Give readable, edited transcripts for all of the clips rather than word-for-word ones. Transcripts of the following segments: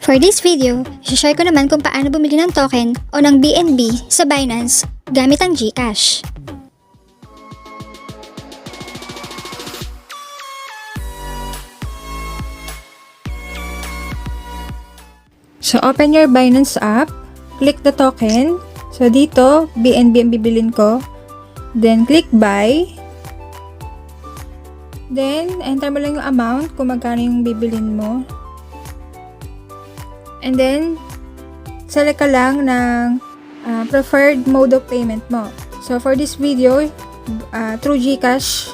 For this video, share ko naman kung paano bumili ng token o ng BNB sa Binance gamit ang Gcash. So, open your Binance app, click the token. So, dito, BNB ang bibilin ko. Then, click buy. Then, enter mo lang yung amount kung magkano yung bibilin mo. And then, select ka lang ng preferred mode of payment mo. So, for this video, through Gcash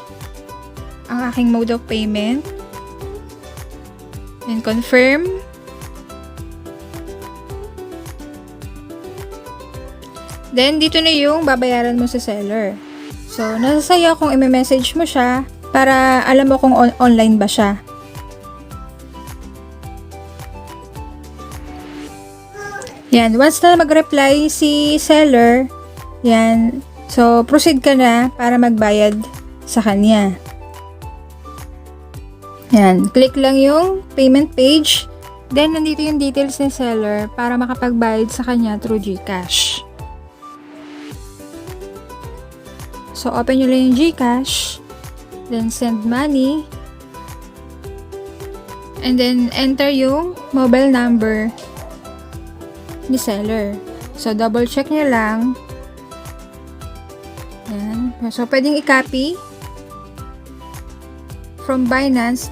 ang aking mode of payment. Then, confirm. Then, dito na yung babayaran mo sa seller. So, nasa sa'yo kung i-message mo siya para alam mo kung online ba siya. Yan, once na mag-reply si seller, yan, so proceed ka na para magbayad sa kanya. Yan, click lang yung payment page, then nandito yung details ni seller para makapagbayad sa kanya through Gcash. So, open nyo lang yung Gcash, then send money, and then enter yung mobile number ni seller. So, double check nyo lang. Yan. So, pwedeng i-copy from Binance.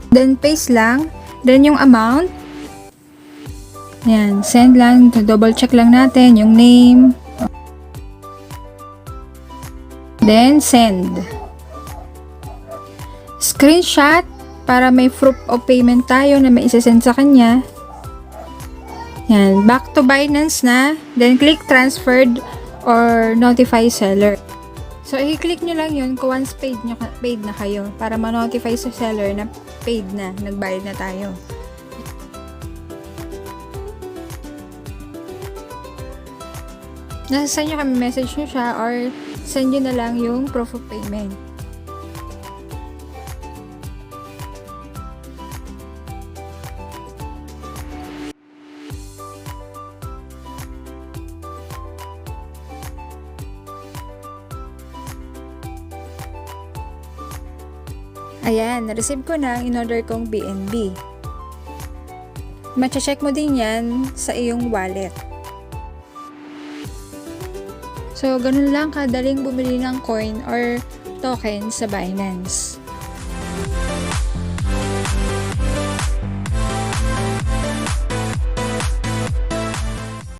Then, paste lang. Then, yung amount. Yan. Send lang. Double check lang natin yung name. Then, send. Screenshot para may proof of payment tayo na may isa-send sa kanya. Yan. Back to Binance na. Then, click transferred or notify seller. So, i-click nyo lang yun kung once paid na kayo para ma-notify sa seller na paid na, nagbayad na tayo. Nasa send nyo kami, message nyo siya or send nyo na lang yung proof of payment. Ayan, na-receive ko na ang in-order kong BNB. Mache-check mo din yan sa iyong wallet. So, ganun lang kadaling bumili ng coin or token sa Binance.